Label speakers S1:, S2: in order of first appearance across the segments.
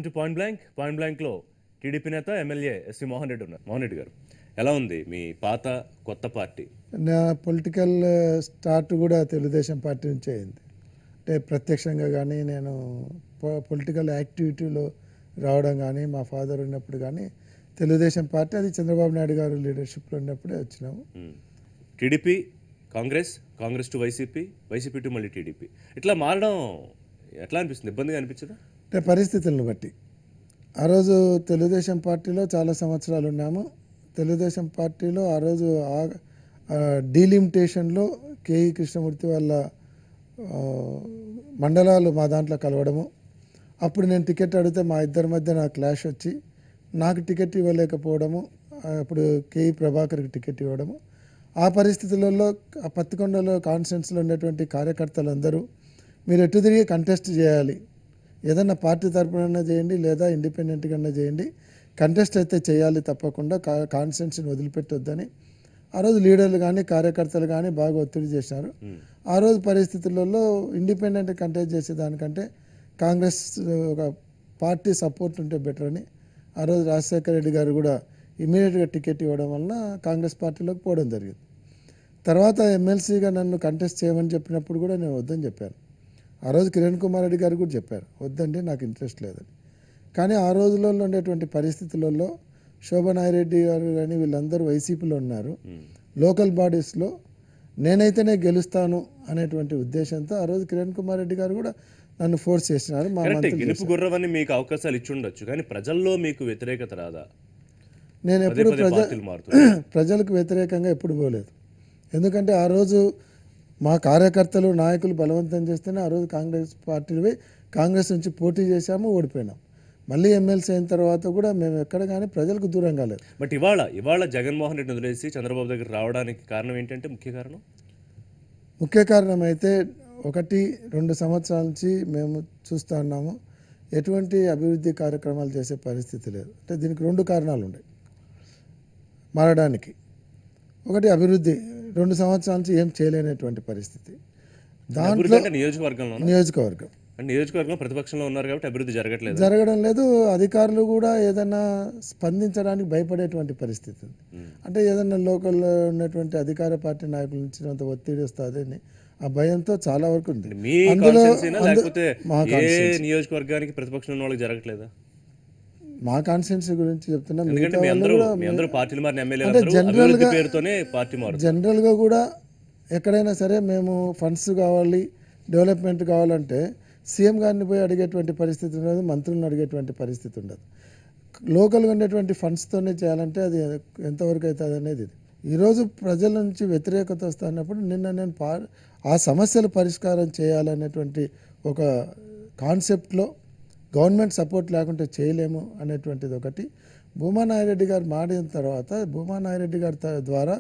S1: Coming to point బ్లాంక్లో TDP నేత MLA SV Mohan Reddy ఉన్నారు. మోహన్ రెడ్డి గారు, ఎలా ఉంది మీ పాత కొత్త పార్టీ?
S2: నా పొలిటికల్ స్టార్ట్ కూడా తెలుగుదేశం పార్టీ నుంచే అయింది. అంటే ప్రత్యక్షంగా కానీ నేను పొలిటికల్ యాక్టివిటీలో రావడం కానీ మా ఫాదర్ ఉన్నప్పుడు కానీ తెలుగుదేశం పార్టీ, అది చంద్రబాబు నాయుడు గారు లీడర్షిప్లో ఉన్నప్పుడే వచ్చినాము.
S1: TDP, Congress to YCP to మళ్ళీ టీడీపీ, ఇట్లా మారడం ఎట్లా అనిపిస్తుంది? ఇబ్బందిగా అనిపించదా?
S2: అంటే పరిస్థితులను బట్టి. ఆ రోజు తెలుగుదేశం పార్టీలో చాలా సంవత్సరాలు ఉన్నాము. తెలుగుదేశం పార్టీలో ఆ రోజు డీలిమిటేషన్లో కేఈ కృష్ణమూర్తి వాళ్ళ మండలాలు మా దాంట్లో కలవడము. అప్పుడు నేను టికెట్ అడిగితే మా ఇద్దరి మధ్య నా క్లాష్ వచ్చి నాకు టికెట్ ఇవ్వలేకపోవడము, అప్పుడు కేఈ ప్రభాకర్కి టికెట్ ఇవ్వడము. ఆ పరిస్థితులలో ఆ పత్తికొండలో కాన్స్టిట్యున్సీలో ఉన్నటువంటి కార్యకర్తలందరూ మీరు ఎటు తిరిగి కంటెస్ట్ చేయాలి, ఏదన్నా పార్టీ తరపున చేయండి లేదా ఇండిపెండెంట్గా చేయండి, కంటెస్ట్ అయితే చేయాలి తప్పకుండా, కాన్స్టిట్యున్సీని వదిలిపెట్టొద్దని ఆ రోజు లీడర్లు కానీ కార్యకర్తలు కానీ బాగా ఒత్తిడి చేశారు. ఆ రోజు పరిస్థితులలో ఇండిపెండెంట్ కంటెస్ట్ చేసేదానికంటే కాంగ్రెస్ ఒక పార్టీ సపోర్ట్ ఉంటే బెటర్ అని ఆ రోజు రాజశేఖర రెడ్డి గారు కూడా ఇమీడియట్గా టికెట్ ఇవ్వడం వలన కాంగ్రెస్ పార్టీలోకి పోవడం జరిగింది. తర్వాత ఎమ్మెల్సీగా నన్ను కంటెస్ట్ చేయమని చెప్పినప్పుడు కూడా నేను వద్దని చెప్పాను. ఆ రోజు కిరణ్ కుమార్ రెడ్డి గారు కూడా చెప్పారు వద్దండి, నాకు ఇంట్రెస్ట్ లేదని. కానీ ఆ రోజులలో ఉండేటువంటి పరిస్థితులలో శోభనారెడ్డి గారు కానీ వీళ్ళందరూ వైసీపీలో ఉన్నారు. లోకల్ బాడీస్లో నేనైతేనే గెలుస్తాను అనేటువంటి ఉద్దేశంతో ఆ రోజు కిరణ్ కుమార్ రెడ్డి గారు కూడా నన్ను ఫోర్స్ చేసినారు. మా
S1: గెలుపు గుర్రవని మీకు అవకాశాలు ఇచ్చి ఉండొచ్చు, కానీ ప్రజల్లో మీకు వ్యతిరేకత రాదా?
S2: నేను ఎప్పుడు ప్రజలకు వ్యతిరేకంగా ఎప్పుడు పోలేదు. ఎందుకంటే ఆ రోజు మా కార్యకర్తలు నాయకులు బలవంతం చేస్తేనే ఆ రోజు కాంగ్రెస్ పార్టీలో కాంగ్రెస్ నుంచి పోటీ చేశాము, ఓడిపోయినాం. మళ్ళీ ఎమ్మెల్సీ అయిన తర్వాత కూడా మేము ఎక్కడ కానీ ప్రజలకు దూరం కాలేదు.
S1: బట్ ఇవాళ జగన్మోహన్ రెడ్డి వదిలేసి చంద్రబాబు దగ్గర రావడానికి కారణం ఏంటంటే ముఖ్య కారణం
S2: అయితే 1-2 సంవత్సరాల నుంచి మేము చూస్తూ ఉన్నాము, ఎటువంటి అభివృద్ధి కార్యక్రమాలు చేసే పరిస్థితి లేదు. అంటే దీనికి 2 కారణాలు ఉన్నాయి మారడానికి. ఒకటి అభివృద్ధి, 2 సంవత్సరాల నుంచి ఏం చేయలేనటువంటి పరిస్థితి. దాంట్లో
S1: నియోజకవర్గం ప్రతిపక్షంలో ఉన్నారు కాబట్టి అభివృద్ధి
S2: జరగడం లేదు. అధికారులు కూడా ఏదైనా స్పందించడానికి భయపడేటువంటి పరిస్థితి ఉంది. అంటే ఏదైనా లోకల్లో ఉన్నటువంటి అధికార పార్టీ నాయకుల నుంచి అంత ఒత్తిడి వస్తుందని ఆ భయంతో చాలా వరకు ఉంది.
S1: నియోజకవర్గానికి ప్రతిపక్షంలో ఉన్న వాళ్ళకి జరగట్లేదా?
S2: మా కాన్స్టిట్యున్సీ గురించి చెప్తున్నా. జనరల్గా కూడా ఎక్కడైనా సరే మేము ఫండ్స్ కావాలి, డెవలప్మెంట్ కావాలంటే సీఎం గారిని పోయి అడిగేటువంటి పరిస్థితి ఉండదు, మంత్రులను అడిగేటువంటి పరిస్థితి ఉండదు. లోకల్గా ఉండేటువంటి ఫండ్స్తోనే చేయాలంటే అది ఎంతవరకు అవుతుంది అనేది. ఈరోజు ప్రజల నుంచి వ్యతిరేకత వస్తున్నప్పుడు నేను ఆ సమస్యలు పరిష్కారం చేయాలనేటువంటి ఒక కాన్సెప్ట్లో గవర్నమెంట్ సపోర్ట్ లేకుంటే చేయలేము అనేటువంటిది ఒకటి. భూమా నాగిరెడ్డి గారు మాడిన తర్వాత భూమా నాగిరెడ్డి గారి ద్వారా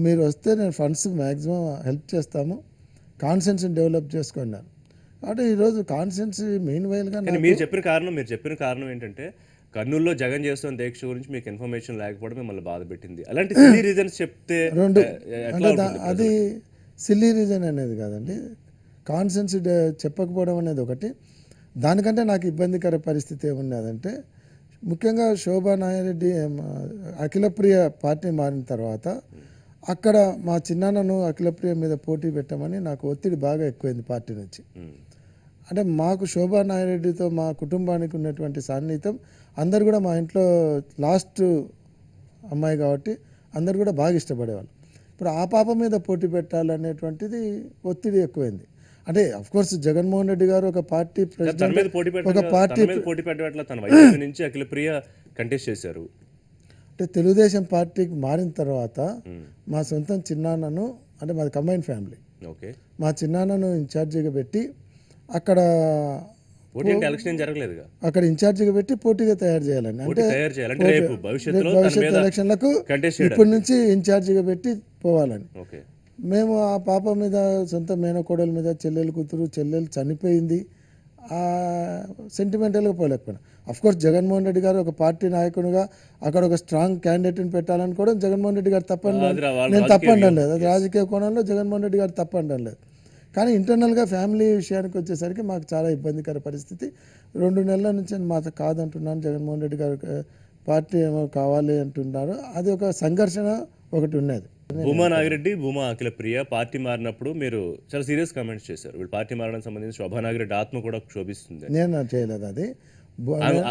S2: మీరు వస్తే నేను ఫండ్స్ మ్యాక్సిమం హెల్ప్ చేస్తాము, కాన్స్టిట్యున్సీని డెవలప్ చేసుకున్నారు. కాబట్టి ఈరోజు కాన్స్టిట్యున్సీ మెయిన్ వైల్గా
S1: మీరు చెప్పిన కారణం ఏంటంటే కర్నూలులో జగన్ చేస్తున్న దీక్ష గురించి మీకు ఇన్ఫర్మేషన్ లేకపోవడం మిమ్మల్ని బాధ పెట్టింది. అలాంటి సిల్లీ రీజన్స్ చెప్తే
S2: అది సిల్లీ రీజన్ అనేది కాదండి, కాన్స్టిట్యున్సీ చెప్పకపోవడం అనేది ఒకటి. దానికంటే నాకు ఇబ్బందికర పరిస్థితి ఏమున్నదంటే ముఖ్యంగా శోభా నాగిరెడ్డి అఖిలప్రియ పార్టీ మారిన తర్వాత అక్కడ మా చిన్నాన్నను అఖిలప్రియ మీద పోటీ పెట్టమని నాకు ఒత్తిడి బాగా ఎక్కువైంది పార్టీ నుంచి. అంటే మాకు శోభా నాగిరెడ్డితో మా కుటుంబానికి ఉన్నటువంటి సాన్నిహిత్యం, అందరు కూడా మా ఇంట్లో లాస్ట్ అమ్మాయి కాబట్టి అందరు కూడా బాగా ఇష్టపడేవాళ్ళు. ఇప్పుడు ఆ పాప మీద పోటీ పెట్టాలనేటువంటిది ఒత్తిడి ఎక్కువైంది. అంటే అఫ్కోర్స్ జగన్మోహన్ రెడ్డి గారు ఒక పార్టీ ప్రెసిడెంట్, ఒక పార్టీ
S1: చేశారు.
S2: అంటే తెలుగుదేశం పార్టీకి మారిన తర్వాత మా సొంతం చిన్నాన్నను, అంటే మాది కంబైన్ ఫ్యామిలీ, మా చిన్నాన్నను ఇన్ఛార్జిగా పెట్టి అక్కడ ఇన్ఛార్జిగా పెట్టి పోటీగా తయారు చేయాలని, అంటే భవిష్యత్ ఎలక్షన్లకు ఇప్పటి నుంచి ఇన్ఛార్జిగా పెట్టి పోవాలని. మేము ఆ పాప మీద, సొంత మేనకోడల మీద, చెల్లెలు చనిపోయింది, సెంటిమెంటల్గా పోలేకపోయినా. అఫ్కోర్స్ జగన్మోహన్ రెడ్డి గారు ఒక పార్టీ నాయకునిగా అక్కడ ఒక స్ట్రాంగ్ క్యాండిడేట్ని పెట్టాలనుకోవడం జగన్మోహన్ రెడ్డి గారు తప్పనడం లేదు, నేను తప్పనడం లేదు. అది రాజకీయ కోణంలో జగన్మోహన్ రెడ్డి గారు తప్పనడం లేదు. కానీ ఇంటర్నల్గా ఫ్యామిలీ విషయానికి వచ్చేసరికి మాకు చాలా ఇబ్బందికర పరిస్థితి. 2 నెలల నుంచి నేను మాతో కాదంటున్నాను, జగన్మోహన్ రెడ్డి గారు పార్టీ ఏమో కావాలి అంటున్నారు. అది ఒక సంఘర్షణ ఒకటి ఉన్నది.
S1: భూమా నాగిరెడ్డి, భూమా అఖిలప్రియ పార్టీ మారినప్పుడు మీరు చాలా సీరియస్ కామెంట్స్ చేశారు. వీళ్ళు పార్టీ మారడానికి సంబంధించి శోభా నాగిరెడ్డి ఆత్మ కూడా క్షోభిస్తుంది.
S2: నేను చేయలేదు అది.
S1: ఆమె-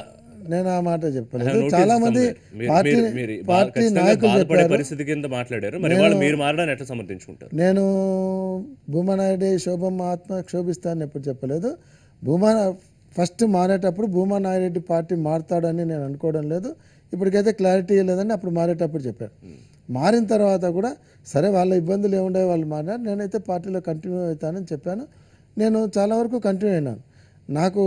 S2: నేను ఆ మాట
S1: I have
S2: చెప్పలేదు.
S1: noticed
S2: చాలా మంది
S1: somewhere. మీరు-
S2: పార్టీ
S1: మీరు- మీరు
S2: పార్టీ
S1: ఖచ్చితంగా
S2: నాయకులు
S1: బాధపడే
S2: చెప్పారు.
S1: పరిస్థితి కింద మాట్లాడారు. మరి వాళ్ళు మీరు మారడాన్ని ఎట్లా సమర్థించుకుంటారు?
S2: నేను భూమానాయుడు శోభమ్మ ఆత్మ క్షోభిస్తానని ఎప్పుడు చెప్పలేదు. భూమా ఫస్ట్ మారేటప్పుడు భూమా నాయుడు పార్టీ మారుతాడని నేను అనుకోవడం లేదు. ఇప్పటికైతే క్లారిటీ లేదని అప్పుడు మారేటప్పుడు చెప్పాను. మారిన తర్వాత కూడా సరే వాళ్ళ ఇబ్బందులు ఏముండే వాళ్ళు మారినారు, నేనైతే పార్టీలో కంటిన్యూ అవుతానని చెప్పాను. నేను చాలా వరకు కంటిన్యూ అయినాను. నాకు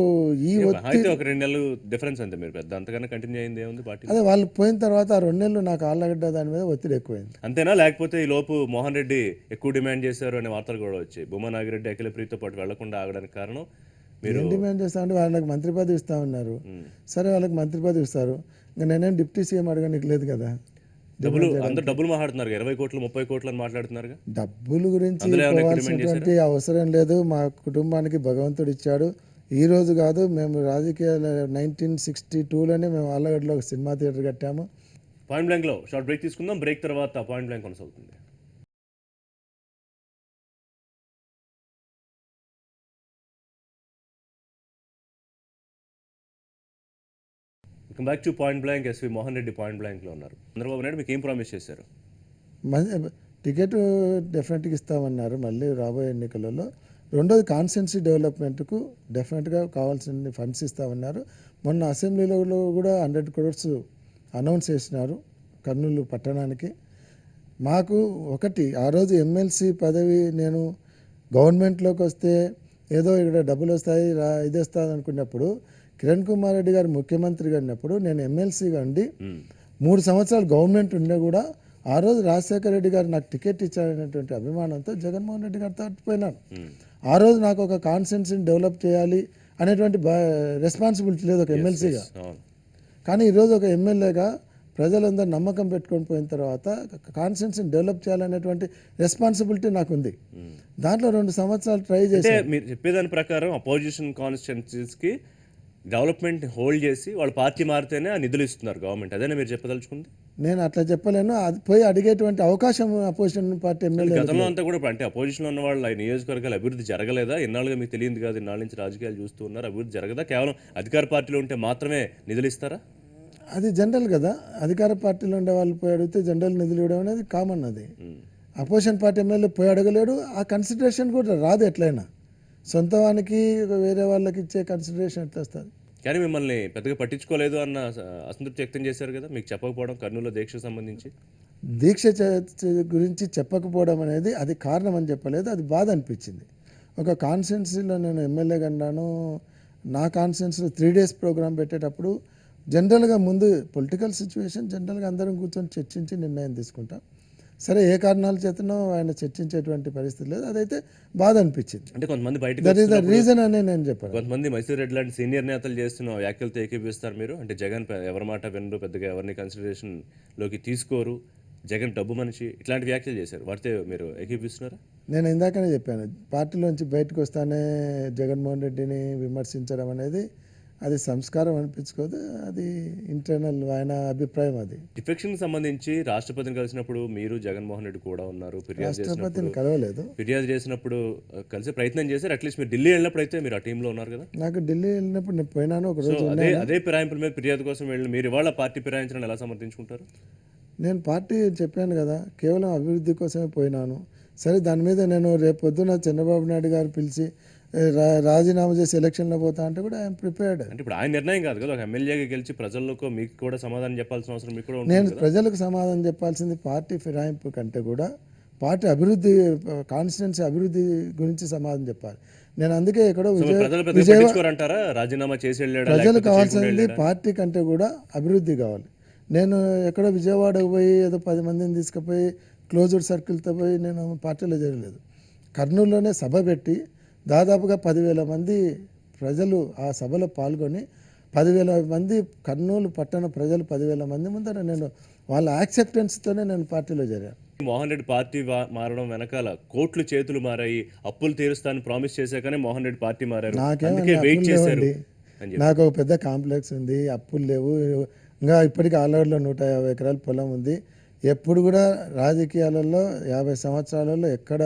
S2: ఈ
S1: అయితే ఒక 2 నెలలు డిఫరెన్స్ అంతే, మీరు పెద్ద అంతకన్నా కంటిన్యూ అయింది ఏముంది పార్టీ?
S2: అదే వాళ్ళు పోయిన తర్వాత ఆ 2 నెలలు నాకు ఆళ్ళగడ్డ దాని మీద ఒత్తిడి ఎక్కువైంది.
S1: అంతేనా? లేకపోతే ఈ లోపు మోహన్ రెడ్డి ఎక్కువ డిమాండ్ చేశారు అనే వార్తలు కూడా వచ్చాయి. భూమా నాగిరెడ్డి అఖిలప్రియతో పాటు వెళ్లకుండా ఆగడానికి కారణం మీరు
S2: ఏం డిమాండ్ చేస్తామంటే వాళ్ళకి మంత్రి పదవి ఇస్తామన్నారు. సరే వాళ్ళకి మంత్రి పదవి ఇస్తారు, ఇంకా నేనేం డిప్యూటీ సీఎం అడగడానికి లేదు కదా.
S1: డబ్బులు, అందరు డబ్బులు మాట్లాడుతున్నారు, 20 కోట్లు 30 కోట్లు అని మాట్లాడుతున్నారు.
S2: డబ్బులు గురించి
S1: అందులో ఏమైనా ఎక్కువ డిమాండ్
S2: పోవాల్సినటువంటి అవసరం లేదు. మా కుటుంబానికి భగవంతుడు ఇచ్చాడు. ఈ రోజు కాదు, మేము రాజకీయాల 1962లోనే మేము ఆళ్ళగడ్డలో ఒక సినిమా థియేటర్ కట్టాము.
S1: పాయింట్ బ్లాంక్ లో షార్ట్ బ్రేక్ తీసుకుందాం. బ్రేక్ తర్వాత పాయింట్ బ్లాంక్ కొనసాగుతుంది. Welcome back to point blank. S V Mohan Reddy point blank లో ఉన్నారు. చంద్రబాబు నాయుడు మీకు ఏం ప్రామిస్ చేశారు?
S2: టికెట్ డెఫినెట్గా ఇస్తామన్నారు మళ్ళీ రాబోయే ఎన్నికలలో. రెండోది కాన్స్టిట్యున్సీ డెవలప్మెంట్కు డెఫినెట్గా కావాల్సిన ఫండ్స్ ఇస్తామన్నారు. మొన్న అసెంబ్లీలో కూడా 100 crores అనౌన్స్ చేసినారు కర్నూలు పట్టణానికి. మాకు ఒకటి, ఆ రోజు ఎమ్మెల్సీ పదవి నేను గవర్నమెంట్లోకి వస్తే ఏదో ఇక్కడ డబ్బులు వస్తాయి ఇది వస్తుంది అనుకున్నప్పుడు, కిరణ్ కుమార్ రెడ్డి గారు ముఖ్యమంత్రిగా ఉన్నప్పుడు నేను ఎమ్మెల్సీగా ఉండి 3 సంవత్సరాలు గవర్నమెంట్ ఉండే కూడా ఆ రోజు రాజశేఖర రెడ్డి గారు నాకు టికెట్ ఇచ్చారనేటువంటి అభిమానంతో జగన్మోహన్ రెడ్డి గారితో పోయినాను. ఆ రోజు నాకు ఒక కాన్స్టిట్యున్సీని డెవలప్ చేయాలి అనేటువంటి రెస్పాన్సిబిలిటీ లేదు ఒక ఎమ్మెల్సీగా. కానీ ఈరోజు ఒక ఎమ్మెల్యేగా ప్రజలందరూ నమ్మకం పెట్టుకొని పోయిన తర్వాత కాన్స్టిట్యున్సీని డెవలప్ చేయాలనేటువంటి రెస్పాన్సిబిలిటీ నాకు ఉంది. దాంట్లో 2 సంవత్సరాలు ట్రై చేసి,
S1: మీరు చెప్పేదాని ప్రకారం అపోజిషన్ కాన్స్టిట్యున్సీస్కి డెవలప్మెంట్ హోల్డ్ చేసి వాళ్ళు పార్టీ మారితేనే ఆ నిధులు ఇస్తున్నారు గవర్నమెంట్, అదేనా మీరు చెప్పదలుచుకుంది?
S2: నేను అట్లా చెప్పలేను. అది పోయి అడిగేటువంటి అవకాశం అపోజిషన్ పార్టీ ఎమ్మెల్యే
S1: గతంలో అంతా కూడా అంటే అపోజిషన్లో ఉన్న వాళ్ళు నియోజకవర్గాలు అభివృద్ధి జరగలేదా? ఇన్నాళ్ళుగా మీకు తెలియదు కాదు, ఇన్నాళ్ళ నుంచి రాజకీయాలు చూస్తూ ఉన్నారు, అభివృద్ధి జరగదా? కేవలం అధికార పార్టీలో ఉంటే మాత్రమే నిధులు ఇస్తారా?
S2: అది జనరల్ కదా. అధికార పార్టీలో ఉండే వాళ్ళు పోయి అడిగితే జనరల్ నిధులు ఇవ్వడం అనేది కామన్. అది అపోజిషన్ పార్టీ ఎమ్మెల్యే పోయి అడగలేడు. ఆ కన్సిడరేషన్ కూడా రాదు. ఎట్లయినా సొంత వానికి వేరే వాళ్ళకి ఇచ్చే కన్సిడరేషన్ ఎట్లా వస్తుంది?
S1: కానీ మిమ్మల్ని పెద్దగా పట్టించుకోలేదు అన్న అసంతృప్తి వ్యక్తం చేశారు కదా మీకు చెప్పకపోవడం కర్నూలు దీక్షకు సంబంధించి.
S2: దీక్ష గురించి చెప్పకపోవడం అనేది అది కారణం అని చెప్పలేదు, అది బాధ అనిపించింది. ఒక కాన్స్టిట్యున్సీలో నేను ఎమ్మెల్యేగా అన్నాను. నా కాన్స్టిట్యున్సీలో 3 days ప్రోగ్రాం పెట్టేటప్పుడు జనరల్గా ముందు పొలిటికల్ సిచ్యువేషన్ జనరల్గా అందరం కూర్చొని చర్చించి నిర్ణయం తీసుకుంటాం. సరే, ఏ కారణాల చేతనో ఆయన చర్చించేటువంటి పరిస్థితి లేదు. అదైతే బాధ అనిపించింది.
S1: అంటే కొంతమంది బయటకు
S2: దట్ ఈస్ ద రీజన్ అనే నేను చెప్పాను.
S1: కొంతమంది మైసూర్ రెడ్డి లాంటి సీనియర్ నేతలు చేస్తున్న వ్యాఖ్యలతో ఏకీపిస్తారు మీరు. అంటే జగన్ ఎవరి మాట వినరు, పెద్దగా ఎవరిని కన్సిడరేషన్లోకి తీసుకోరు, జగన్ డబ్బు మనిషి, ఇట్లాంటి వ్యాఖ్యలు చేశారు. వాటితో మీరు ఏకీపిస్తున్నారా?
S2: నేను ఇందాకనే చెప్పాను, పార్టీలోంచి బయటకు వస్తానే జగన్మోహన్ రెడ్డిని విమర్శించడం అనేది అది సంస్కారం అనిపించుకోదు. అది ఇంటర్నల్ ఆయన అభిప్రాయం. అది
S1: డిఫెక్షన్ సంబంధించి రాష్ట్రపతిని కలిసినప్పుడు మీరు జగన్మోహన్ రెడ్డి కూడా ఉన్నారు.
S2: రాష్ట్రపతిని కలవలేదు.
S1: ఫిర్యాదు చేసినప్పుడు కలిసి ప్రయత్నం చేశారు. అట్లీస్ట్ మీరు ఢిల్లీ వెళ్ళినప్పుడు అయితే మీరు ఆ టీంలో ఉన్నారు కదా.
S2: నాకు ఢిల్లీ వెళ్ళినప్పుడు నేను పోయినాను ఒక రోజు.
S1: అదే ఫిరాయింపుల మీద ఫిర్యాదు కోసం వెళ్ళి మీరు ఇవాళ పార్టీ ఫిరాయించడం ఎలా సమర్థించుకుంటారు?
S2: నేను పార్టీ చెప్పాను కదా, కేవలం అభివృద్ధి కోసమే పోయినాను. సరే, దాని మీద నేను రేపు పొద్దున చంద్రబాబు నాయుడు గారు పిలిచి రాజీనామా చేసి ఎలక్షన్లో పోతా అంటే కూడా ఐఎమ్ ప్రిపేర్డ్.
S1: అంటే ఇప్పుడు ఆయన నిర్ణయం కాదు కదా, ఒక ఎమ్మెల్యేగా గెలిచి ప్రజలకు మీకు కూడా సమాధానం చెప్పాల్సిన అవసరం మీకు కూడా ఉంటుంది.
S2: నేను ప్రజలకు సమాధానం చెప్పాల్సింది పార్టీ ఫిరాయింపు కంటే కూడా పార్టీ అభివృద్ధి, కాన్స్టిట్యున్సీ అభివృద్ధి గురించి సమాధానం చెప్పాలి. నేను అందుకే ఎక్కడో
S1: రాజీనామా చేసి
S2: ప్రజలు కావాల్సింది పార్టీ కంటే కూడా అభివృద్ధి కావాలి. నేను ఎక్కడో విజయవాడకు పోయి ఏదో 10 మందిని తీసుకుపోయి క్లోజ్డ్ సర్కిల్తో పోయి నేను పార్టీలో చేరలేదు. కర్నూలులోనే సభ పెట్టి దాదాపుగా 10,000 మంది ప్రజలు ఆ సభలో పాల్గొని 10,000 మంది కర్నూలు పట్టణ ప్రజలు 10,000 మంది ముందర నేను వాళ్ళ యాక్సెప్టెన్స్తోనే నేను పార్టీలో చేరాను.
S1: మోహన్ రెడ్డి పార్టీ మారడం వెనకాల కోట్లు చేతులు మారాయి, అప్పులు తీరుస్తానని ప్రామిస్ చేశాకనే మోహన్ రెడ్డి పార్టీ మారారు, అందుకే
S2: నాకేమన్నా
S1: వెయిట్
S2: అప్పులు
S1: చేశారు
S2: లేవండి.
S1: అని చెప్పి.
S2: నాకు ఒక పెద్ద కాంప్లెక్స్ ఉంది, అప్పులు లేవు. ఇంకా ఇప్పటికీ ఆలవాడలో 150 ఎకరాల పొలం ఉంది. ఎప్పుడు కూడా రాజకీయాలలో 50 సంవత్సరాలలో ఎక్కడ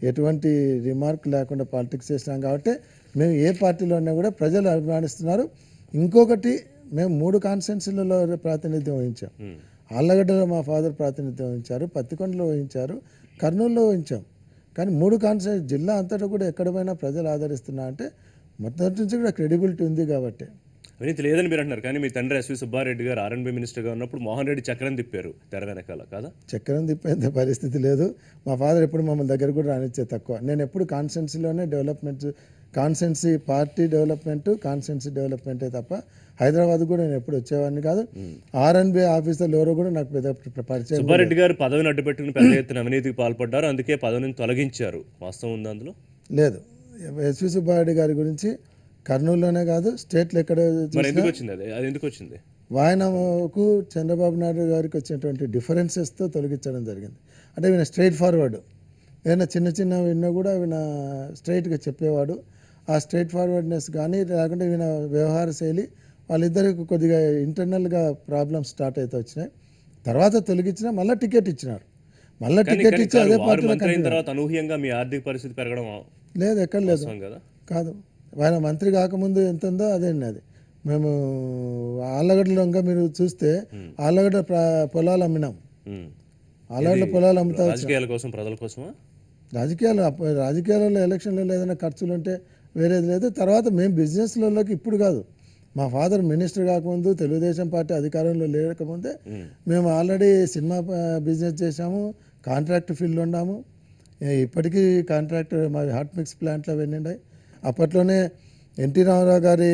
S2: ఎటువంటి రిమార్క్ లేకుండా పాలిటిక్స్ చేసినాం కాబట్టి మేము ఏ పార్టీలో ఉన్నా కూడా ప్రజలు అభిమానిస్తున్నారు. ఇంకొకటి, మేము 3 కాన్స్టిట్యున్సీలలో ప్రాతినిధ్యం వహించాం. ఆళ్ళగడ్డలో మా ఫాదర్ ప్రాతినిధ్యం వహించారు, పత్తికొండలో వహించారు, కర్నూలులో వహించాం. కానీ 3 కాన్స్టిట్యున్సీ జిల్లా అంతటా కూడా ఎక్కడ పోయినా ప్రజలు ఆదరిస్తున్నా అంటే మొదటి నుంచి కూడా క్రెడిబిలిటీ ఉంది కాబట్టి.
S1: అవినీతి లేదని మీరు అంటున్నారు, కానీ మీ తండ్రి ఎస్వి సుబ్బారెడ్డి గారు ఆర్ఎన్బి మినిస్టర్గా ఉన్నప్పుడు మోహన్ రెడ్డి చక్రం తిప్పారు తెర వెనకాల కాదా?
S2: చక్రం తిప్పేంత పరిస్థితి లేదు. మా ఫాదర్ ఎప్పుడు మమ్మల్ని దగ్గర కూడా రానిచ్చే తక్కువ. నేను ఎప్పుడు కాన్స్టిట్యున్సీలోనే development, constituency party development, constituency డెవలప్మెంటే తప్ప హైదరాబాద్ కూడా నేను ఎప్పుడు వచ్చేవాడిని కాదు. ఆర్ఎన్బి ఆఫీసర్లు ఎవరో కూడా నాకు పెద్ద పరిచయం
S1: సుబ్బారెడ్డి గారు పదవిని అడ్డుపెట్టుకుని పెద్ద ఎత్తున అవినీతికి పాల్పడ్డారు, అందుకే పదవిని తొలగించారు. వాస్తవం ఉంది అందులో?
S2: లేదు. ఎస్వి సుబ్బారెడ్డి గారి గురించి కర్నూలులోనే కాదు, స్టేట్లో ఎక్కడ
S1: మరి ఎందుకు వచ్చింది అది ఎందుకు వచ్చింది?
S2: ఆయనకు చంద్రబాబు నాయుడు గారికి వచ్చినటువంటి డిఫరెన్సెస్తో తొలగించడం జరిగింది. అంటే ఈయన స్ట్రైట్ ఫార్వర్డ్, ఏదైనా చిన్న చిన్న విన్నా కూడా ఈయన స్ట్రైట్గా చెప్పేవాడు. ఆ స్ట్రైట్ ఫార్వర్డ్నెస్ కానీ లేకుంటే ఈయన వ్యవహార శైలి, వాళ్ళిద్దరికి కొద్దిగా ఇంటర్నల్గా ప్రాబ్లమ్స్ స్టార్ట్ అయితే వచ్చినాయి. తర్వాత తొలగించిన మళ్ళీ టికెట్ ఇచ్చినారు. మళ్ళీ టికెట్ ఇచ్చి అదే పార్టీలో
S1: మంత్రి అయిన తర్వాత అనూహ్యంగా మీ ఆర్థిక పరిస్థితి పెరగడం
S2: లేదు, ఎక్కడ లేదు.
S1: వాస్తవం కదా?
S2: కాదు, ఆయన మంత్రి కాకముందు ఎంత ఉందో అదే అది. మేము ఆళ్ళగడ్డలో ఇంకా మీరు చూస్తే ఆళ్ళగడ్డ పొలాలు అమ్మినాం. ఆళ్ళగడ్డ పొలాలు అమ్ముతా వచ్చాం.
S1: రాజకీయాల కోసం, ప్రజల కోసమా?
S2: రాజకీయాలలో ఎలక్షన్లలో ఏదైనా ఖర్చులు ఉంటే వేరేది లేదు. తర్వాత మేము బిజినెస్లలోకి ఇప్పుడు కాదు, మా ఫాదర్ మినిస్టర్ కాకముందు, తెలుగుదేశం పార్టీ అధికారంలో లేకముందే మేము ఆల్రెడీ సినిమా బిజినెస్ చేసాము, కాంట్రాక్ట్ ఫీల్డ్ ఉన్నాము. ఇప్పటికీ కాంట్రాక్ట్ మా హాట్ మిక్స్ ప్లాంట్లో వెళ్ళిండాయి. అప్పట్లోనే ఎన్టీ రామారావు గారి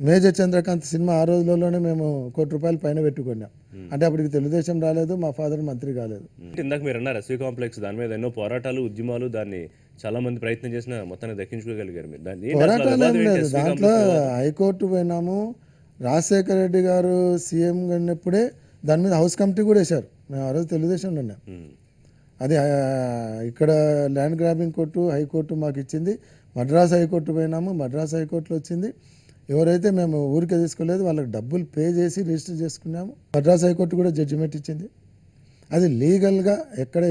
S2: మేజర్ చంద్రకాంత్ సినిమా ఆ రోజులలోనే మేము ₹1,00,00,000 పైన పెట్టుకున్నాం. అంటే అప్పటికి తెలుగుదేశం రాలేదు, మా ఫాదర్ మంత్రి కాలేదు.
S1: ఇందాక మీరు అన్నారు ఎస్వి కాంప్లెక్స్, దాని మీద ఎన్నో పోరాటాలు, ఉద్యమాలు, దాన్ని చాలా మంది ప్రయత్నం చేసిన మొత్తాన్ని దక్కించుకోగలిగారు మీరు.
S2: పోరాటాలు ఏం లేదు, దాంట్లో హైకోర్టు పోయినాము. రాజశేఖర రెడ్డి గారు సీఎం ఉన్నప్పుడే దాని మీద హౌస్ కమిటీ కూడా వేశారు. మేము ఆ రోజు తెలుగుదేశంలో ఉన్నాం. అది ఇక్కడ ల్యాండ్ గ్రాబింగ్ కోర్టు, హైకోర్టు మాకు ఇచ్చింది. మద్రాస్ హైకోర్టు పోయినాము, మద్రాస్ హైకోర్టులో వచ్చింది. ఎవరైతే మేము ఊరికే తీసుకోలేదు వాళ్ళకి డబ్బులు పే చేసి రిజిస్టర్ చేసుకున్నాము. మద్రాస్ హైకోర్టు కూడా జడ్జిమెంట్ ఇచ్చింది. అది లీగల్గా ఎక్కడ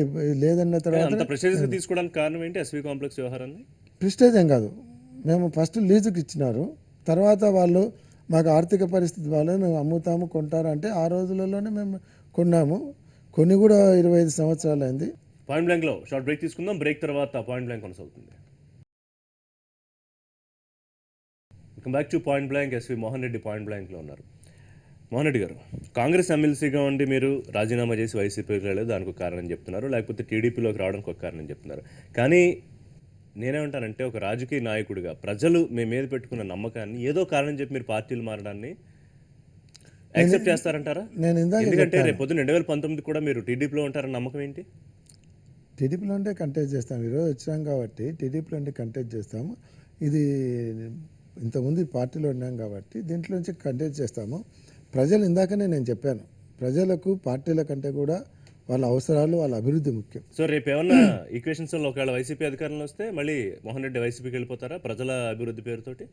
S2: లేదన్న తర్వాత
S1: ప్రెస్టేజ్ తీసుకోవడానికి కారణం ఏంటి? ఎస్వి కాంప్లెక్స్ వ్యవహారాన్ని
S2: ప్రెస్టేజ్ ఏం కాదు, మేము ఫస్ట్ లీజుకి ఇచ్చినారు. తర్వాత వాళ్ళు మాకు ఆర్థిక పరిస్థితి బాగాలేదు, మేము అమ్ముతాము కొంటారు అంటే ఆ రోజులలోనే మేము కొన్నాము. కొన్ని కూడా 25 సంవత్సరాలు అయింది.
S1: పాయింట్ బ్లాంక్లో షార్ట్ బ్రేక్ తీసుకుందాం. బ్రేక్ తర్వాత పాయింట్ బ్లాంక్ కొనసాగుతుంది. Welcome back to point blank. S V Mohan Reddy point బ్లాంక్లో ఉన్నారు. మోహన్ రెడ్డి గారు, కాంగ్రెస్ ఎమ్మెల్సీగా ఉండి మీరు రాజీనామా చేసి వైసీపీకి వెళ్ళలేదు, దానికి ఒక కారణం చెప్తున్నారు, లేకపోతే టీడీపీలోకి రావడానికి ఒక కారణం చెప్తున్నారు. కానీ నేనేమంటానంటే, ఒక రాజకీయ నాయకుడిగా ప్రజలు మీ మీద పెట్టుకున్న నమ్మకాన్ని ఏదో కారణం చెప్పి మీరు పార్టీలు మారడాన్ని యాక్సెప్ట్ చేస్తారంటారా? ఎందుకంటే రేపు పొద్దున్న 2019 కూడా మీరు టీడీపీలో ఉంటారన్న నమ్మకం ఏంటి?
S2: టీడీపీలో ఉంటే కంటెస్ట్ చేస్తాము. ఈరోజు వచ్చాం కాబట్టి టీడీపీలో ఉంటే కంటెస్ట్ చేస్తాము. ఇది ఇంతకుముందు ఈ పార్టీలో ఉన్నాం కాబట్టి దీంట్లో నుంచి కంటెస్ట్ చేస్తాము. ప్రజలు ఇందాకనే నేను చెప్పాను, ప్రజలకు పార్టీల కంటే కూడా వాళ్ళ అవసరాలు, వాళ్ళ అభివృద్ధి ముఖ్యం.
S1: సో రేపు ఏమన్నా ఈక్వేషన్స్లో ఒకవేళ వైసీపీ అధికారంలో వస్తే మళ్ళీ మోహన్ రెడ్డి వైసీపీకి వెళ్ళిపోతారా ప్రజల అభివృద్ధి పేరుతోటి?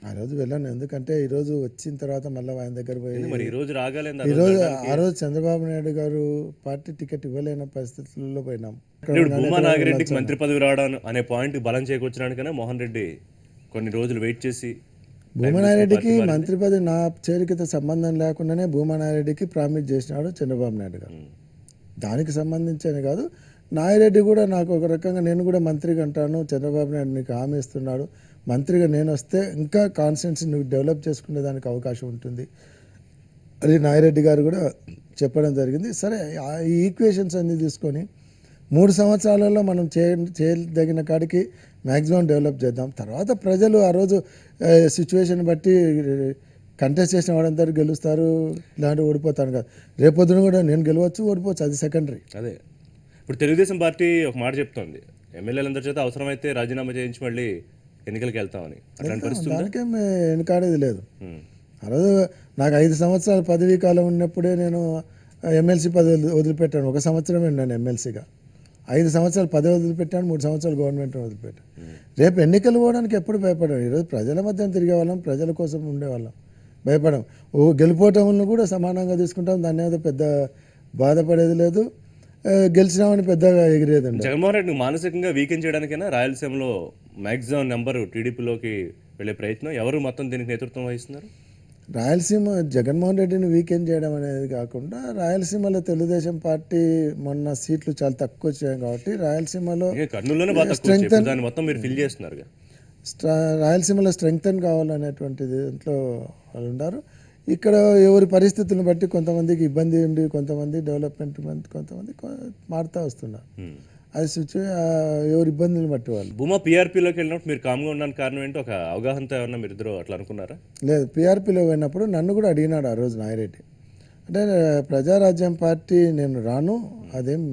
S2: ఆ రోజు వెళ్ళాను, ఎందుకంటే ఈరోజు వచ్చిన తర్వాత మళ్ళీ ఆయన దగ్గర పోయి
S1: మరి ఈ రోజు రాగాలేదు.
S2: ఈరోజు ఆ రోజు చంద్రబాబు నాయుడు గారు పార్టీ టికెట్ ఇవ్వలేని పరిస్థితుల్లో పోయినాం.
S1: భూమా నాగిరెడ్డికి మంత్రి పదవి రావడం అనే పాయింట్ బలం చేకూర్చడానికనే మోహన్ రెడ్డి కొన్ని రోజులు వెయిట్ చేసి,
S2: భూమనారెడ్డికి మంత్రి పదవి నా చేరికతో సంబంధం లేకుండానే భూమనారెడ్డికి ప్రామిస్ చేసినాడు చంద్రబాబు నాయుడు గారు. దానికి సంబంధించని కాదు, నాగిరెడ్డి కూడా నాకు ఒక రకంగా నేను కూడా మంత్రిగా అంటాను, చంద్రబాబు నాయుడు నీకు హామీ ఇస్తున్నాడు, మంత్రిగా నేను వస్తే ఇంకా కాన్స్టిట్యున్సీ నువ్వు డెవలప్ చేసుకునే దానికి అవకాశం ఉంటుంది అది నాగిరెడ్డి గారు కూడా చెప్పడం జరిగింది. సరే, ఈ ఈక్వేషన్స్ అన్నీ తీసుకొని 3 సంవత్సరాలలో మనం చేయదగిన కాడికి మ్యాక్సిమం డెవలప్ చేద్దాం. తర్వాత ప్రజలు ఆ రోజు సిచ్యువేషన్ బట్టి కంటెస్ట్ చేసిన వాడందరూ గెలుస్తారు, ఇలాంటివి ఓడిపోతాను కాదు. రేపొద్దున కూడా నేను గెలవచ్చు, ఓడిపోవచ్చు, అది సెకండరీ.
S1: అదే ఇప్పుడు తెలుగుదేశం పార్టీ ఒక మాట చెప్తోంది, ఎమ్మెల్యేలందరి చేత అవసరమైతే రాజీనామా చేయించి మళ్ళీ ఎన్నికలకు వెళ్తామని. అట్లాంటి పరిస్థితి
S2: దానికేం వెనుకాడేది లేదు. ఆ రోజు నాకు 5 సంవత్సరాల పదవీ కాలం ఉన్నప్పుడే నేను ఎమ్మెల్సీ పదవి వదిలిపెట్టాను. 1 సంవత్సరమే ఉన్నాను ఎమ్మెల్సీగా. 5 సంవత్సరాలు పదవి వదిలిపెట్టాను, 3 సంవత్సరాలు గవర్నమెంట్ వదిలిపెట్టాను. రేపు ఎన్నికలు పోవడానికి ఎప్పుడు భయపడాం. ఈరోజు ప్రజల మధ్యన తిరిగే వాళ్ళం, ప్రజల కోసం ఉండేవాళ్ళం, భయపడం. గెలిపోవటంలో కూడా సమానంగా తీసుకుంటాం, దాన్ని ఏదో పెద్ద బాధపడేది లేదు, గెలిచినామని పెద్దగా ఎగిరేది ఉండదు.
S1: జగన్మోహన్ రెడ్డిని మానసికంగా వీకెండ్ చేయడానికైనా రాయలసీమలో మ్యాక్సిమం నెంబర్ టీడీపీలోకి వెళ్ళే ప్రయత్నం ఎవరు మొత్తం దీనికి నేతృత్వం వహిస్తున్నారు?
S2: రాయలసీమ జగన్మోహన్ రెడ్డిని వీకెండ్ చేయడం అనేది కాకుండా రాయలసీమలో తెలుగుదేశం పార్టీ మొన్న సీట్లు చాలా తక్కువ వచ్చాయి కాబట్టి రాయలసీమలో
S1: కర్నూలులోనే బాగా తక్కువ వచ్చాయి. ఇప్పుడు దాన్ని మొత్తం మీరు ఫిల్ చేస్తున్నారుగా.
S2: రాయలసీమలో స్ట్రెంగ్తన్ కావాలనేటువంటి దీంట్లో వాళ్ళు ఉన్నారు. ఇక్కడ ఎవరి పరిస్థితులను బట్టి కొంతమందికి ఇబ్బంది ఉండి, కొంతమంది డెవలప్మెంట్, కొంతమంది మారుతూ వస్తున్నారు. అది ఎవరి ఇబ్బందులను బట్టి వాళ్ళు.
S1: భూమా పీఆర్పీలోకి వెళ్ళినప్పుడు మీరు కామ్గా ఉండడానికి కారణం ఏంటి? ఒక అవగాహనతో ఏమన్నా మీరు ఇద్దరు అట్లా అనుకున్నారా?
S2: లేదు, పీఆర్పీలో పోయినప్పుడు నన్ను కూడా అడిగినాడు ఆ రోజు నాయిరెడ్డి. అంటే ప్రజారాజ్యం పార్టీ నేను రాను, అదేం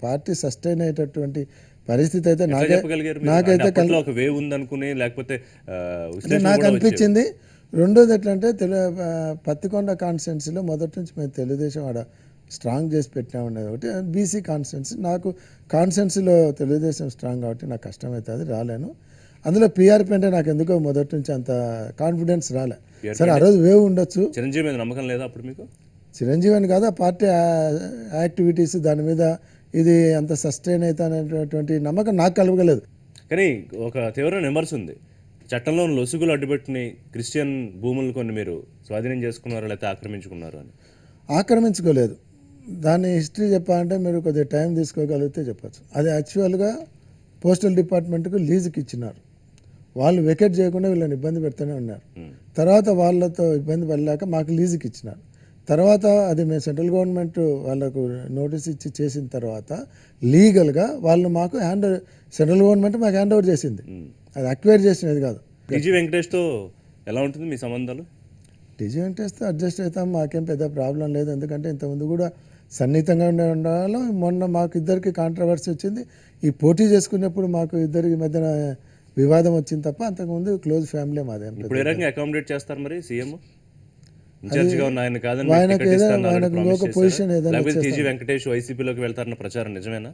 S2: పార్టీ సస్టైన్ అయ్యేటటువంటి పరిస్థితి అయితే నాకైతే
S1: ఒక వేవ్ ఉందనుకుని, లేకపోతే
S2: నాకు అనిపించింది. రెండోది ఎట్లంటే పత్తికొండ కాన్స్టిట్యున్సీలో మొదటి నుంచి మేము తెలుగుదేశం ఆడ స్ట్రాంగ్ చేసి పెట్టినామనేది ఒకటి. బీసీ కాన్స్టిట్యున్సీ, నాకు కాన్స్టిట్యున్సీలో తెలుగుదేశం స్ట్రాంగ్ కాబట్టి నాకు కష్టమవుతుంది, రాలేను. అందులో పీఆర్పీ అంటే నాకు ఎందుకో మొదటి నుంచి అంత కాన్ఫిడెన్స్ రాలే. సరే, ఆ రోజు వేవ్ ఉండొచ్చు.
S1: చిరంజీవి మీద నమ్మకం లేదా అప్పుడు మీకు?
S2: చిరంజీవి అని కాదు, ఆ పార్టీ యాక్టివిటీస్ దాని మీద ఇది అంత సస్టైన్ అవుతానేటువంటి నమ్మకం నాకు కలగలేదు.
S1: కానీ ఒక తీవ్రమైన విమర్శ ఉంది, చట్టంలో లొసుగులు అడ్డుపెట్టుని క్రిస్టియన్ భూములు కొన్ని మీరు స్వాధీనం చేసుకున్నారు, లేకపోతే ఆక్రమించుకున్నారు అని.
S2: ఆక్రమించుకోలేదు, దాని హిస్టరీ చెప్పాలంటే మీరు కొద్దిగా టైం తీసుకోగలిగితే చెప్పచ్చు. అది యాక్చువల్గా పోస్టల్ డిపార్ట్మెంట్కు లీజుకి ఇచ్చినారు. వాళ్ళు వెకెట్ చేయకుండా వీళ్ళని ఇబ్బంది పెడుతూనే ఉన్నారు. తర్వాత వాళ్ళతో ఇబ్బంది పడలేక మాకు లీజుకి ఇచ్చినారు. తర్వాత అది మేము సెంట్రల్ గవర్నమెంట్ వాళ్ళకు నోటీస్ ఇచ్చి చేసిన తర్వాత లీగల్గా వాళ్ళు మాకు సెంట్రల్ గవర్నమెంట్ మాకు హ్యాండ్ ఓవర్ చేసింది. అది అక్వైర్ చేసినది కాదు.
S1: టీజీ వెంకటేష్తో ఎలా ఉంటుంది మీ సంబంధాలు?
S2: టీజీ వెంకటేష్తో అడ్జస్ట్ అవుతాం, మాకేం పెద్ద ప్రాబ్లం లేదు. ఎందుకంటే ఇంతకుముందు కూడా సన్నిహితంగా ఉండాలి. మొన్న మాకు ఇద్దరికి కాంట్రవర్సీ వచ్చింది. ఈ పోటీ చేసుకునేప్పుడు మాకు ఇద్దరికి మధ్యన వివాదం వచ్చింది తప్ప అంతకుముందు క్లోజ్ ఫ్యామిలీ మాదే.
S1: ఇప్పుడు ఏ రకంగా అకామిడేట్ చేస్తారు మరి సీఎం?
S2: పొజిషన్ ఏదైనా
S1: టీజీ వెంకటేష్ వైసీపీలోకి వెళ్తారన్న ప్రచారం నిజమేనా?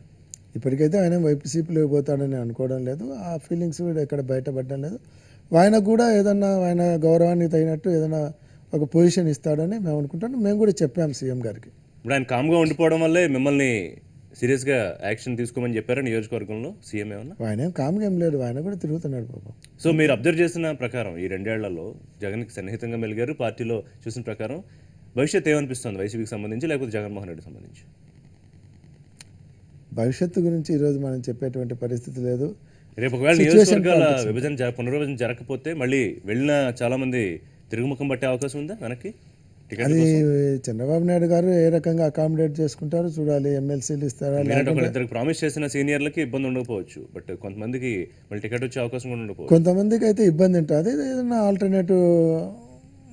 S2: ఇప్పటికైతే ఆయన వైసీపీలోకి పోతాడని అనుకోవడం లేదు, ఆ ఫీలింగ్స్ కూడా ఎక్కడ బయటపడడం లేదు. ఆయనకు కూడా ఏదన్నా ఆయన గౌరవానికి తగినట్టు ఏదైనా ఒక పొజిషన్ ఇస్తాడని మేము అనుకుంటాం. మేము కూడా చెప్పాము సీఎం గారికి.
S1: ఇప్పుడు ఆయన కామ్గా ఉండిపోవడం వల్లే మిమ్మల్ని సీరియస్గా యాక్షన్ తీసుకోమని చెప్పారా నియోజకవర్గంలో సీఎం ఏమన్నా?
S2: ఆయన ఏం కామ్గా ఏం లేడు, ఆయన కూడా తిరుగుతున్నాడు పాపం.
S1: సో మీరు అబ్జర్వ్ చేసిన ప్రకారం ఈ 2 ఏళ్లలో జగన్కి సన్నిహితంగా మెలిగారు, పార్టీలో చూసిన ప్రకారం భవిష్యత్తు ఏమనిపిస్తుంది వైసీపీకి సంబంధించి, లేకపోతే జగన్మోహన్ రెడ్డికి సంబంధించి?
S2: భవిష్యత్తు గురించి ఈరోజు మనం చెప్పేటువంటి పరిస్థితి లేదు.
S1: రేపు ఒకవేళ నియోజకవర్గాల పునర్విభజన జరగకపోతే మళ్ళీ వెళ్ళిన చాలామంది తిరుగుముఖం పట్టే అవకాశం ఉందా వెనక్కి?
S2: అది చంద్రబాబు నాయుడు గారు ఏ రకంగా అకామిడేట్ చేసుకుంటారో చూడాలి. ఎమ్మెల్సీలు ఇస్తారా?
S1: ఇద్దరికి ప్రామిస్ చేసిన సీనియర్లకి ఇబ్బంది ఉండకపోవచ్చు, బట్ కొంతమందికి మళ్ళీ టికెట్ వచ్చే అవకాశం కూడా ఉండకపోవచ్చు.
S2: కొంతమందికి అయితే ఇబ్బంది ఉంటుంది. ఏదైనా ఆల్టర్నేటివ్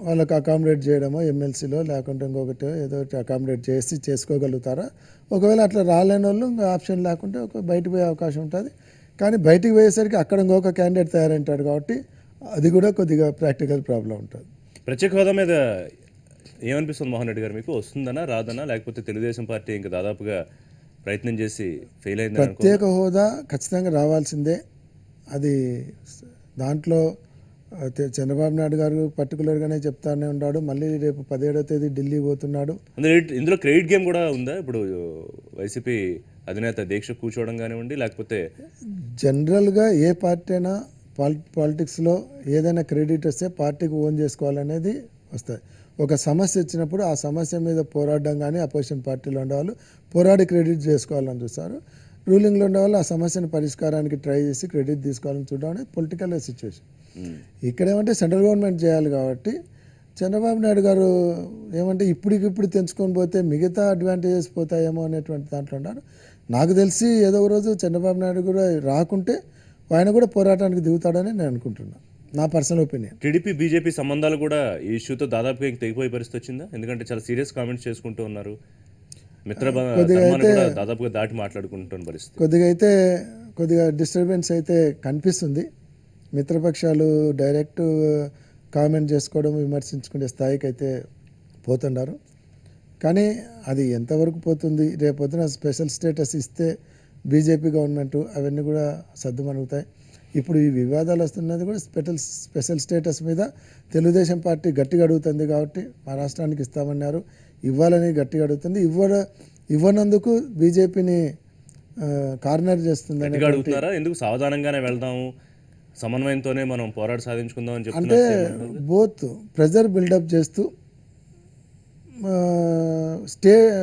S2: వాళ్ళకి అకామిడేట్ చేయడమో ఎమ్మెల్సీలో, లేకుంటే ఇంకొకటి ఏదో ఒకటి అకామిడేట్ చేసి చేసుకోగలుగుతారా? ఒకవేళ అట్లా రాలేని వాళ్ళు ఇంకా ఆప్షన్ లేకుంటే బయటకు పోయే అవకాశం ఉంటుంది. కానీ బయటికి పోయేసరికి అక్కడ ఇంకొక క్యాండిడేట్ తయారైంటాడు కాబట్టి అది కూడా కొద్దిగా ప్రాక్టికల్ ప్రాబ్లం ఉంటుంది.
S1: ప్రత్యేక హోదా మీద ఏమనిపిస్తుంది మోహన్ రెడ్డి గారు? మీకు వస్తుందనా రాదనా, లేకపోతే తెలుగుదేశం పార్టీ ఇంకా దాదాపుగా ప్రయత్నం చేసి ఫెయిల్ అయింది?
S2: ప్రత్యేక హోదా ఖచ్చితంగా రావాల్సిందే. అది దాంట్లో చంద్రబాబు నాయుడు గారు పర్టికులర్గానే చెప్తానే ఉన్నాడు. మళ్ళీ రేపు 17వ తేదీ ఢిల్లీ పోతున్నాడు.
S1: ఇందులో క్రెడిట్ గేమ్ కూడా ఉందా? ఇప్పుడు వైసీపీ అధినేత దీక్ష కూర్చోవడం కానివ్వండి, లేకపోతే
S2: జనరల్గా ఏ పార్టీ అయినా పాలిటిక్స్లో ఏదైనా క్రెడిట్ వస్తే పార్టీకి ఓన్ చేసుకోవాలనేది వస్తుంది. ఒక సమస్య వచ్చినప్పుడు ఆ సమస్య మీద పోరాడడం కానీ అపోజిషన్ పార్టీలో ఉండేవాళ్ళు పోరాడి క్రెడిట్ చేసుకోవాలని చూస్తారు. రూలింగ్లో ఉండేవాళ్ళు ఆ సమస్యను పరిష్కారానికి ట్రై చేసి క్రెడిట్ తీసుకోవాలని చూడడం అనేది పొలిటికల్ సిచ్యువేషన్. ఇక్కడ ఏమంటే సెంట్రల్ గవర్నమెంట్ చేయాలి కాబట్టి చంద్రబాబు నాయుడు గారు ఏమంటే ఇప్పటికిప్పుడు తెంచుకొని పోతే మిగతా అడ్వాంటేజెస్ పోతాయేమో అనేటువంటి దాంట్లో ఉన్నారు. నాకు తెలిసి ఏదో ఒక రోజు చంద్రబాబు నాయుడు కూడా రాకుంటే ఆయన కూడా పోరాటానికి దిగుతాడని నేను అనుకుంటున్నాను, నా పర్సనల్ ఒపీనియన్.
S1: టీడీపీ బీజేపీ సంబంధాలు కూడా ఈ ఇష్యూతో దాదాపుగా ఇంక తెగిపోయే పరిస్థితి వచ్చిందా? ఎందుకంటే చాలా సీరియస్ కామెంట్స్ చేసుకుంటూ ఉన్నారు, దాదాపుగా దాటి మాట్లాడుకుంటున్న పరిస్థితి.
S2: కొద్దిగా డిస్టర్బెన్స్ అయితే కనిపిస్తుంది. మిత్రపక్షాలు డైరెక్ట్ కామెంట్ చేసుకోవడం, విమర్శించుకునే స్థాయికి అయితే పోతున్నారు. కానీ అది ఎంతవరకు పోతుంది, రేపొద్దున స్పెషల్ స్టేటస్ ఇస్తే బీజేపీ గవర్నమెంట్ అవన్నీ కూడా సర్దుమణుగుతాయి. ఇప్పుడు ఈ వివాదాలు వస్తున్నది కూడా స్పెషల్ స్టేటస్ మీద తెలుగుదేశం పార్టీ గట్టిగా అడుగుతుంది కాబట్టి మా రాష్ట్రానికి ఇస్తామన్నారు, ఇవ్వాలని గట్టిగా అడుగుతుంది. ఇవ్వనందుకు బీజేపీని కార్నర్ చేస్తుంది
S1: గట్టిగా అడుగుతున్నారా? ఎందుకు సావధానంగానే వెళ్దాము, సమన్వయంతోనే మనం పోరాట సాధించుకుందాం అని
S2: అంటే
S1: చెప్తున్నారు.
S2: బోత్ ప్రెజర్ బిల్డప్ చేస్తూ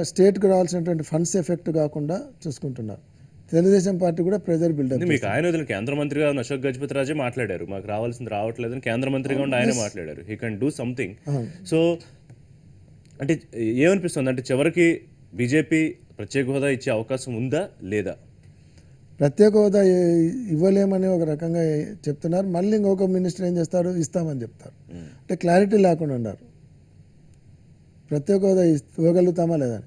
S2: స్టేట్కి రావాల్సినటువంటి ఫండ్స్ ఎఫెక్ట్ కాకుండా చూసుకుంటున్నారు. తెలుగుదేశం పార్టీ కూడా ప్రెజర్ బిల్డప్.
S1: మీకు ఆయన వదిలిన కేంద్ర మంత్రిగా ఉన్న అశోక్ గజపతి రాజే మాట్లాడారు, మాకు రావాల్సింది రావట్లేదని. కేంద్ర మంత్రిగా ఉండి ఆయనే మాట్లాడారు, he can do something. So అంటే ఏమనిపిస్తుంది అంటే చివరికి బీజేపీ ప్రత్యేక హోదా ఇచ్చే అవకాశం ఉందా లేదా?
S2: ప్రత్యేక హోదా ఇవ్వలేమని ఒక రకంగా చెప్తున్నారు. మళ్ళీ ఇంకొక మినిస్టర్ ఏం చేస్తారు, ఇస్తామని చెప్తారు. అంటే క్లారిటీ లేకుండా ఉన్నారు ప్రత్యేక హోదా ఇవ్వగలుగుతామా లేదని.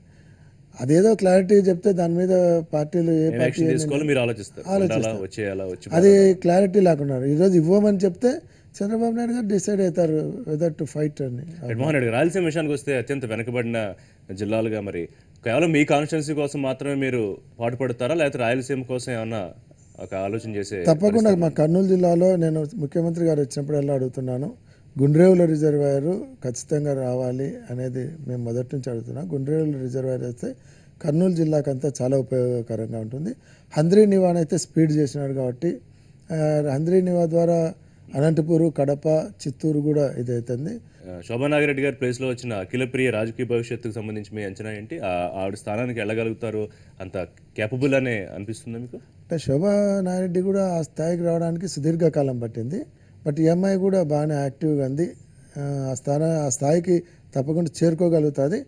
S2: అదేదో క్లారిటీ చెప్తే దాని మీద పార్టీలు ఏ పార్టీ
S1: తీసుకోవాలి మీరు ఆలోచిస్తారు.
S2: అది క్లారిటీ లేకుండా ఈరోజు ఇవ్వమని చెప్తే చంద్రబాబు నాయుడు గారు డిసైడ్ అవుతారు వెదర్ టు ఫైట్ అని.
S1: జగన్మోహన్ రెడ్డి రాయలసీమ విషయానికి వస్తే అత్యంత వెనకబడిన జిల్లాలుగా మరి కేవలం మీ కాన్స్టిట్యున్సీ కోసం మాత్రమే మీరు పాటుపడతారా, లేకపోతే రాయలసీమ కోసం ఏమన్నా ఒక ఆలోచన చేసే?
S2: తప్పకుండా మా కర్నూలు జిల్లాలో నేను ముఖ్యమంత్రి గారు వచ్చినప్పుడు ఎలా అడుగుతున్నాను, గుండ్రేవుల రిజర్వాయర్ ఖచ్చితంగా రావాలి అనేది మేము మొదటి నుంచి అడుగుతున్నాం. గుండ్రేవుల రిజర్వాయర్ అయితే కర్నూలు జిల్లాకంతా చాలా ఉపయోగకరంగా ఉంటుంది. హంద్రీ నివాన్ అయితే స్పీడ్ చేసినాడు కాబట్టి హంద్రీ నివా ద్వారా అనంతపూరు, కడప, చిత్తూరు కూడా ఇది అవుతుంది.
S1: శోభా నాగిరెడ్డి గారి ప్లేస్లో వచ్చిన అఖిలప్రియ రాజకీయ భవిష్యత్తుకు సంబంధించి మీ అంచనా ఏంటి? ఆవిడ స్థానానికి వెళ్ళగలుగుతారు, అంత కేపబుల్ అనే అనిపిస్తుంది మీకు?
S2: అంటే శోభా నాగిరెడ్డి కూడా ఆ స్థాయికి రావడానికి సుదీర్ఘకాలం పట్టింది. బట్ ఈఎంఐ కూడా బాగానే యాక్టివ్గా ఉంది. ఆ స్థాయికి తప్పకుండా చేరుకోగలుగుతుంది.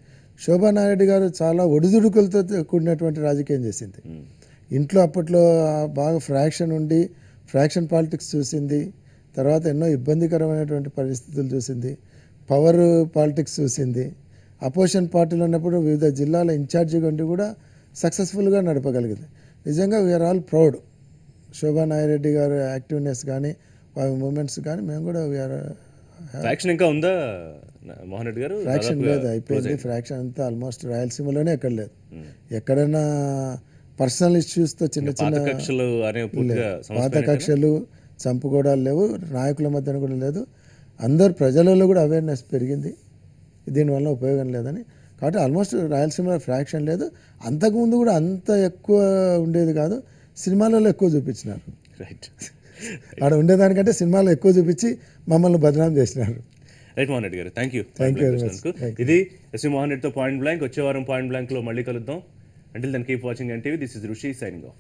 S2: శోభా నాగిరెడ్డి గారు చాలా ఒడిదుడుకులతో కూడినటువంటి రాజకీయం చేసింది. ఇంట్లో అప్పట్లో బాగా ఫ్రాక్షన్ పాలిటిక్స్ చూసింది. తర్వాత ఎన్నో ఇబ్బందికరమైనటువంటి పరిస్థితులు చూసింది. పవర్ పాలిటిక్స్ చూసింది. అపోజిషన్ పార్టీలో ఉన్నప్పుడు వివిధ జిల్లాల ఇన్ఛార్జిగా ఉండి కూడా సక్సెస్ఫుల్గా నడపగలిగింది. నిజంగా వీఆర్ ఆల్ ప్రౌడ్. శోభా నాగిరెడ్డి గారు యాక్టివ్నెస్ కానీ వారి మూమెంట్స్ కానీ మేము కూడా
S1: ఫ్రాక్షన్ ఇంకా ఉందా మోహన్ రెడ్డి గారు?
S2: ఫ్రాక్షన్ లేదు, అయిపోయింది. ఫ్రాక్షన్ అంతా ఆల్మోస్ట్ రాయలసీమలోనే ఎక్కడ లేదు. ఎక్కడైనా పర్సనల్ ఇష్యూస్తో చిన్న పాత కక్షలు చంపుకోవడాలు లేవు, నాయకుల మధ్యన కూడా లేదు. అందరు ప్రజలలో కూడా అవేర్నెస్ పెరిగింది, దీనివల్ల ఉపయోగం లేదని. కాబట్టి ఆల్మోస్ట్ రాయలసీమలో ఫ్రాక్షన్ లేదు. అంతకుముందు కూడా అంత ఎక్కువ ఉండేది కాదు, సినిమాలలో ఎక్కువ చూపించినారు.
S1: రైట్,
S2: ఆడ ఉండేదానికంటే సినిమాలో ఎక్కువ చూపించి మమ్మల్ని బదనాం చేసినారు.
S1: Right Mohan Reddy garu, thank you.
S2: ఇది
S1: ఎస్వి మోహన్ రెడ్డితో పాయింట్ బ్లాంక్. వచ్చే వారం పాయింట్ బ్లాంక్లో మళ్ళీ కలుద్దాం. Until then keep watching NTV. This is Rushi signing of.